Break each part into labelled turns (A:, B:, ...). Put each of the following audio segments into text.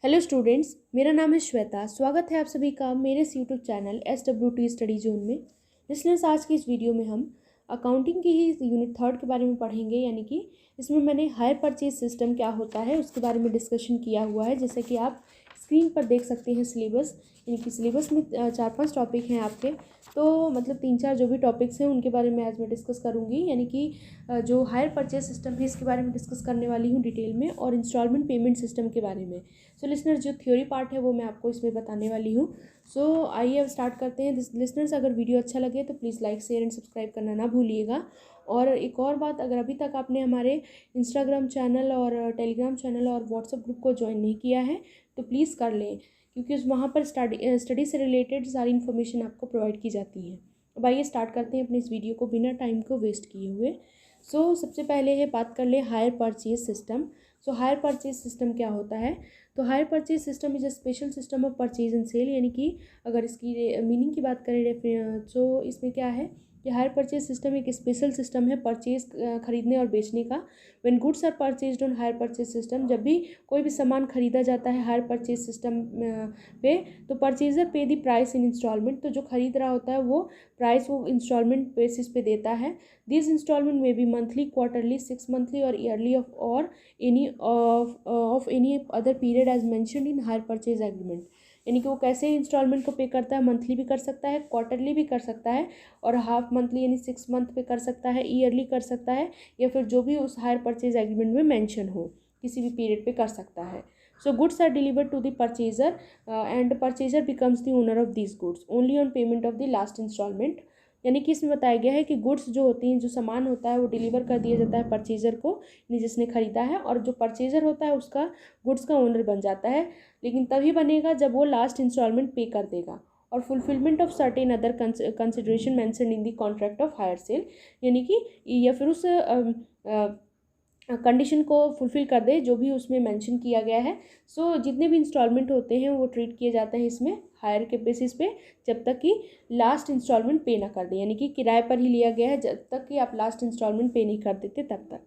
A: Hello students, मेरा नाम है श्वेता। स्वागत है आप सभी का मेरे इस YouTube channel SWT study zone में। लिसनर्स, आज की इस वीडियो में हम अकाउंटिंग की ही यूनिट 3 के बारे में पढ़ेंगे, यानी कि इसमें मैंने हायर परचेज सिस्टम क्या होता है उसके बारे में डिस्कशन किया हुआ है। जैसे कि आप स्क्रीन पर देख सकते हैं सिलेबस, यानी कि सिलेबस में 4-5 टॉपिक हैं आपके, तो मतलब 3-4 जो भी टॉपिक्स हैं उनके बारे में आज मैं डिस्कस करूँगी। यानी कि जो हायर परचेज सिस्टम है इसके बारे में डिस्कस करने वाली हूँ डिटेल में, और इंस्टॉलमेंट पेमेंट सिस्टम के बारे में। सो लिसनर्स, जो थ्योरी पार्ट है वो मैं आपको इसमें बताने वाली हूँ। सो आइए अब स्टार्ट करते हैं। लिसनर्स, अगर वीडियो अच्छा लगे तो please like, share and subscribe करना ना भूलिएगा। और एक और बात, अगर अभी तक आपने हमारे इंस्टाग्राम चैनल और टेलीग्राम चैनल और व्हाट्सएप ग्रुप को ज्वाइन नहीं किया है तो प्लीज़ कर लें, क्योंकि उस वहाँ पर स्टडी से रिलेटेड सारी इन्फॉर्मेशन आपको प्रोवाइड की जाती है। अब आइए स्टार्ट करते हैं अपने इस वीडियो को बिना टाइम को वेस्ट किए हुए। सबसे पहले है बात कर ले hire purchase system. Hire purchase system क्या होता है? तो hire purchase system is a special system of purchase and sale, यानी कि अगर इसकी मीनिंग की बात करें तो इसमें क्या है कि हायर परचेज सिस्टम एक स्पेशल सिस्टम है परचेज खरीदने और बेचने का। When goods are purchased on hire purchase system, जब भी कोई भी सामान खरीदा जाता है हायर परचेज सिस्टम पे, तो परचेजर पे द प्राइस इन इंस्टॉलमेंट, तो जो खरीद रहा होता है वो प्राइस वो इंस्टॉलमेंट बेसिस पे देता है। This instalment may be monthly, quarterly, 6 monthly और ईयरली और any of any other period as mentioned in hire purchase agreement. यानी कि वो कैसे इंस्टॉलमेंट को पे करता है, मंथली भी कर सकता है, क्वार्टरली भी कर सकता है, और हाफ मंथली यानी 6 मंथ पे कर सकता है, ईयरली कर सकता है, या फिर जो भी उस हायर परचेज एग्रीमेंट में मेंशन हो किसी भी पीरियड पे कर सकता है। So goods are delivered to the purchaser and purchaser becomes the owner of this goods only on payment of the last instalment. यानी कि इसमें बताया गया है कि गुड्स जो होती हैं, जो सामान होता है वो डिलीवर कर दिया जाता है परचेजर को, यानी जिसने खरीदा है, और जो परचेजर होता है उसका गुड्स का ओनर बन जाता है, लेकिन तभी बनेगा जब वो लास्ट इंस्टॉलमेंट पे कर देगा। और fulfilment of certain other consideration mentioned in the contract of hire sale, यानी कि या फिर उस कंडीशन को फुलफ़िल कर दे जो भी उसमें मेंशन किया गया है। जितने भी इंस्टॉलमेंट होते हैं वो ट्रीट किए जाते हैं इसमें हायर के बेसिस पे, जब तक कि लास्ट इंस्टॉलमेंट पे ना कर दे, यानी कि किराए पर ही लिया गया है, जब तक कि आप लास्ट इंस्टॉलमेंट पे नहीं कर देते तब तक।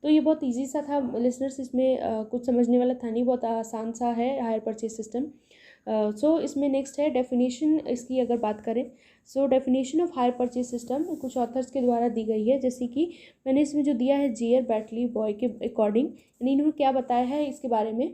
A: तो ये बहुत इजी सा था लिसनर्स, इसमें कुछ समझने वाला था नहीं, बहुत आसान सा है हायर परचेज सिस्टम। इसमें नेक्स्ट है डेफिनेशन, इसकी अगर बात करें। Definition of higher purchase system कुछ ऑथर्स के द्वारा दी गई है, जैसे कि मैंने इसमें जो दिया है जेयर बैटली बॉय के अकॉर्डिंग, यानी इन्होंने क्या बताया है इसके बारे में।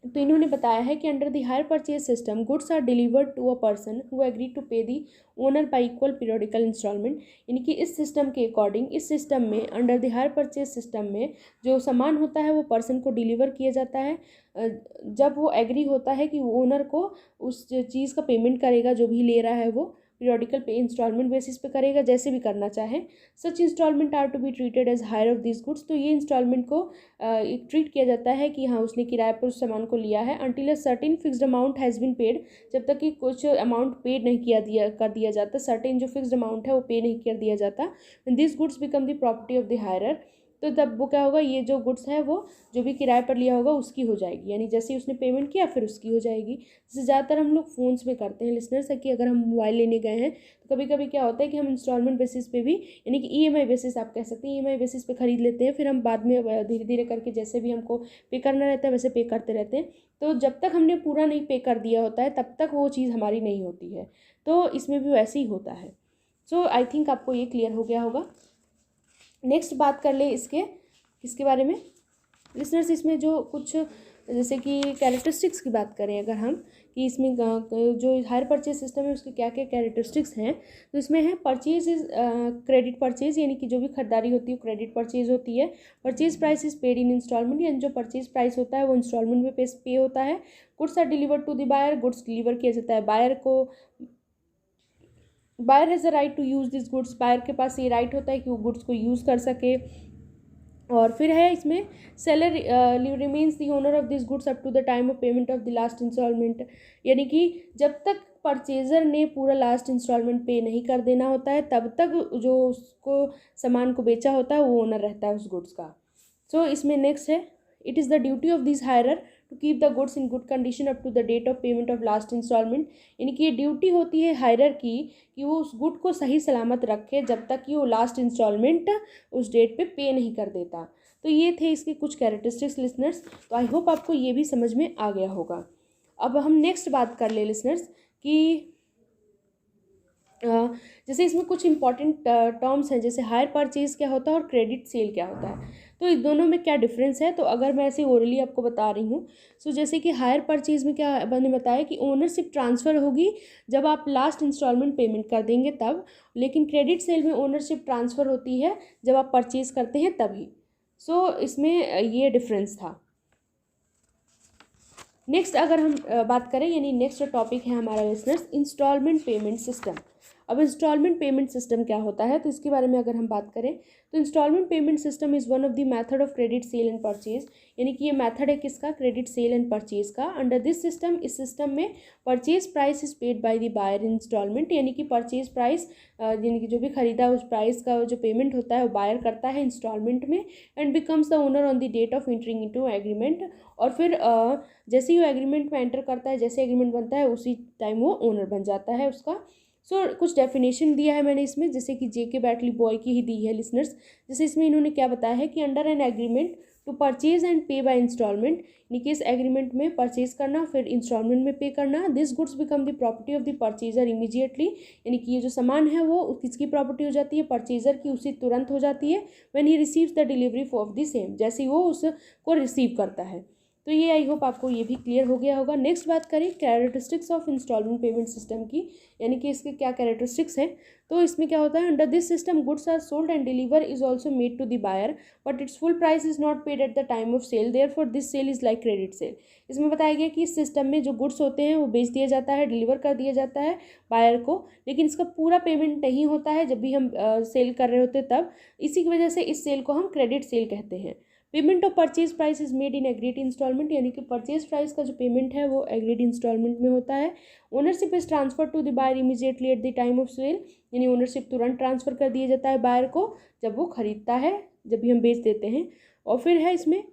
A: तो इन्होंने बताया है कि under the hire purchase system goods are delivered to a person who agree to pay the owner by equal periodical instalment. यानी कि इस सिस्टम के अकॉर्डिंग, इस सिस्टम में under the hire purchase system में जो सामान होता है वो पर्सन को डिलीवर किया जाता है जब वो एग्री होता है कि ओनर को उस चीज़ का पेमेंट करेगा, जो भी ले रहा है वो पीरियोडिकल पे इंस्टॉलमेंट बेसिस पे करेगा, जैसे भी करना चाहे। Such instalment are to be treated as hire of this goods, तो ये इंस्टॉलमेंट को ट्रीट किया जाता है कि हाँ उसने किराए पर उस सामान को लिया है। Until a certain fixed amount has been paid, जब तक कि कुछ अमाउंट पेड नहीं कर दिया जाता, सर्टेन जो फिक्स्ड अमाउंट है वो पे नहीं कर दिया जाता। This goods become the property of the hirer, तो तब वो क्या होगा, ये जो गुड्स है वो जो भी किराए पर लिया होगा उसकी हो जाएगी, यानी जैसे ही उसने पेमेंट किया फिर उसकी हो जाएगी। जैसे ज़्यादातर हम लोग फ़ोन्स में करते हैं लिसनर्स, है कि अगर हम मोबाइल लेने गए हैं तो कभी कभी क्या होता है कि हम इंस्टॉलमेंट बेसिस पे भी, यानी कि EMI बेसिस आप कह सकते हैं, EMI बेसिस पे ख़रीद लेते हैं, फिर हम बाद में धीरे धीरे करके जैसे भी हमको पे करना रहता है वैसे पे करते रहते हैं। तो जब तक हमने पूरा नहीं पे कर दिया होता है तब तक वो चीज़ हमारी नहीं होती है, तो इसमें भी वैसे ही होता है। आई थिंक आपको ये क्लियर हो गया होगा। नेक्स्ट बात कर ले इसके बारे में लिसनर्स, इसमें जो कुछ जैसे कि कैरेक्टरिस्टिक्स की बात करें अगर हम, कि इसमें जो हायर परचेज सिस्टम है उसके क्या क्या कैरेक्टरिस्टिक्स हैं, तो इसमें है परचेज इज क्रेडिट परचेज, यानी कि जो भी खरीदारी होती है क्रेडिट परचेज होती है। Purchase price is paid in installment, यानी जो परचेज प्राइस होता है वो इंस्टॉलमेंट में पे होता है। Goods are delivered to the buyer, goods deliver किया जाता है buyer has a right to use this goods, buyer के पास ये राइट होता है कि वो गुड्स को यूज़ कर सके। और फिर है इसमें seller remains the owner of this goods up to the time of payment of the last instalment, यानी कि जब तक परचेजर ने पूरा लास्ट इंस्टॉलमेंट पे नहीं कर देना होता है तब तक जो उसको सामान को बेचा होता है वो ओनर रहता है उस गुड्स का। इसमें नेक्स्ट है, it is the duty of this hirer to keep the goods in good condition up to the date of payment of last instalment, यानी कि ये ड्यूटी होती है हायरर की कि वो उस गुड को सही सलामत रखे जब तक कि वो लास्ट इंस्टॉलमेंट उस डेट पे नहीं कर देता। तो ये थे इसके कुछ कैरेक्टरिस्टिक्स लिसनर्स। तो आई होप आपको ये भी समझ में आ गया होगा। अब हम नेक्स्ट बात कर ले लिसनर्स कि जैसे इसमें कुछ इंपॉर्टेंट टर्म्स हैं, जैसे हायर परचेज क्या होता है और क्रेडिट सेल क्या होता है, तो इन दोनों में क्या डिफरेंस है। तो अगर मैं ऐसे ओरली आपको बता रही हूँ, सो जैसे कि हायर परचेज में क्या मैंने बताया कि ओनरशिप ट्रांसफ़र होगी जब आप लास्ट इंस्टॉलमेंट पेमेंट कर देंगे तब, लेकिन क्रेडिट सेल में ओनरशिप ट्रांसफ़र होती है जब आप परचेज़ करते हैं तभी। सो इसमें ये डिफरेंस था। नेक्स्ट अगर हम बात करें, यानी नेक्स्ट टॉपिक है हमारा लिसनर्स इंस्टॉलमेंट पेमेंट सिस्टम। अब इंस्टॉलमेंट पेमेंट सिस्टम क्या होता है, तो इसके बारे में अगर हम बात करें तो installment payment system is one of the method of credit sale and purchase, यानी कि ये मेथड है किसका, क्रेडिट सेल एंड परचेज का। अंडर दिस सिस्टम, इस सिस्टम में purchase price is paid by the buyer installment, यानी कि परचेज प्राइस यानी कि जो भी खरीदा उस प्राइस का जो पेमेंट होता है वो बायर करता है इंस्टॉलमेंट में, and becomes the owner on the date of entering into agreement. और फिर जैसे ही वो एग्रीमेंट में एंटर करता है, जैसे एग्रीमेंट बनता है उसी टाइम वो ओनर बन जाता है उसका। कुछ डेफिनेशन दिया है मैंने इसमें, जैसे कि जेके बैटली बॉय की ही दी है लिसनर्स। जैसे इसमें इन्होंने क्या बताया है कि under an agreement to purchase and pay by installment, यानी कि इस एग्रीमेंट में परचेज करना फिर इंस्टॉलमेंट में पे करना, this goods become the property of the purchaser immediately, यानी कि ये जो सामान है वो किसकी प्रॉपर्टी हो जाती है, परचेजर की, उसी तुरंत हो जाती है when he receives the delivery of the same, जैसे ही वो उसको रिसीव करता है। तो ये आई होप आपको ये भी क्लियर हो गया होगा। नेक्स्ट बात करें characteristics of installment payment system की, यानी कि इसके क्या कैरेक्टरिस्टिक्स हैं। तो इसमें क्या होता है, under this system goods are sold and deliver is also made to the buyer but its full price is not paid at the time of sale, therefore this sale is like credit sale. इसमें बताया गया कि इस system में जो goods होते हैं वो बेच दिया जाता है, डिलीवर कर दिया जाता है बायर को, लेकिन इसका पूरा पेमेंट नहीं होता है जब भी हम सेल कर रहे होते तब। इसी की वजह से इस सेल को हम क्रेडिट सेल कहते हैं। Payment of purchase price is made in agreed installment, यानी कि परचेज प्राइस का जो पेमेंट है वो एग्रीड इंस्टॉलमेंट में होता है। Ownership is transfer to the buyer immediately at the time of sale, यानी ओनरशिप तुरंत ट्रांसफर कर दिया जाता है बायर को जब वो खरीदता है, जब भी हम बेच देते हैं। और फिर है इसमें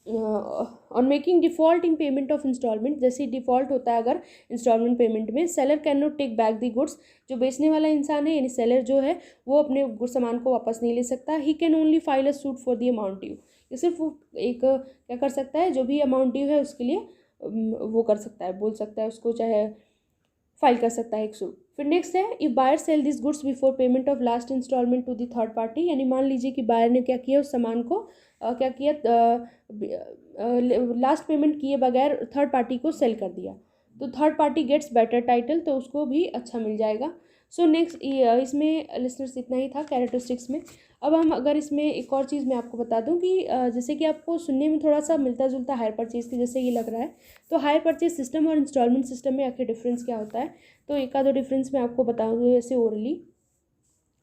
A: on making default in payment of installment, जैसे डिफ़ॉल्ट होता है अगर इंस्टॉलमेंट पेमेंट में, seller can not take back the goods, जो बेचने वाला इंसान है यानी सेलर जो है वो अपने सामान को वापस नहीं ले सकता। He can only file a suit for the amount due, ये सिर्फ वो एक क्या कर सकता है, जो भी अमाउंट ड्यू है उसके लिए वो कर सकता है, बोल सकता है उसको, चाहे फाइल कर सकता है एक सूट। फिर नेक्स्ट है if buyer sell this goods before payment of last installment to the third party, यानी मान लीजिए कि बायर ने क्या किया, उस सामान को क्या किया, लास्ट पेमेंट किए बगैर थर्ड पार्टी को सेल कर दिया, तो third party gets better title, तो उसको भी अच्छा मिल जाएगा। सो नेक्स्ट इसमें लिसनर्स इतना ही था कैरेक्टरिस्टिक्स में। अब हम अगर इसमें एक और चीज़ मैं आपको बता दूं कि जैसे कि आपको सुनने में थोड़ा सा मिलता जुलता हायर परचेज़ की जैसे ये लग रहा है, तो हायर परचेज सिस्टम और इंस्टॉलमेंट सिस्टम में आखिर डिफरेंस क्या होता है, तो एक आधो डिफरेंस मैं आपको बताऊँगी जैसे ओरली।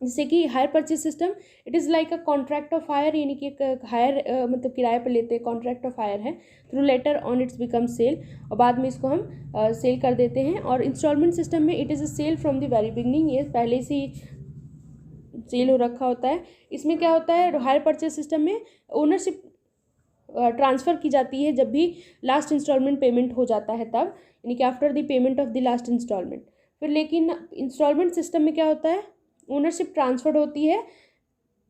A: जैसे कि hire purchase system it is like a contract of hire, यानी कि एक हायर मतलब किराए पर लेते हैं, कॉन्ट्रैक्ट ऑफ हायर है, through later on its become sale, और बाद में इसको हम सेल कर देते हैं। और इंस्टॉलमेंट सिस्टम में it is a sale from the very beginning, ये पहले से ही सेल हो रखा होता है। इसमें क्या होता है, हायर परचेज सिस्टम में ओनरशिप ट्रांसफ़र की जाती है जब भी लास्ट इंस्टॉलमेंट पेमेंट हो जाता है तब, यानी कि after the payment of the last installment. फिर लेकिन इंस्टॉलमेंट सिस्टम में क्या होता है, ओनरशिप ट्रांसफर होती है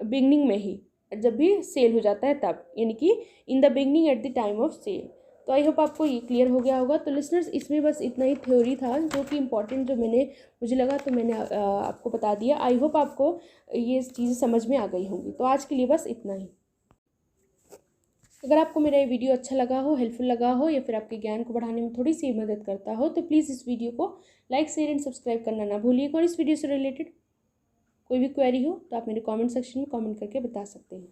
A: बिगनिंग में ही, जब भी सेल हो जाता है तब, यानी कि in the beginning at the time of sale. तो आई होप आपको ये क्लियर हो गया होगा। तो लिसनर्स इसमें बस इतना ही थ्योरी था जो कि इम्पोर्टेंट जो मुझे लगा तो मैंने आपको बता दिया। आई होप आपको ये चीज़ें समझ में आ गई होंगी। तो आज के लिए बस इतना ही। अगर आपको मेरा ये वीडियो अच्छा लगा हो, हेल्पफुल लगा हो, या फिर आपके ज्ञान को बढ़ाने में थोड़ी सी मदद करता हो, तो प्लीज़ इस वीडियो को लाइक, शेयर एंड सब्सक्राइब करना ना भूलिएगा। और इस वीडियो से रिलेटेड कोई भी क्वेरी हो तो आप मेरे कमेंट सेक्शन में कमेंट करके बता सकते हैं।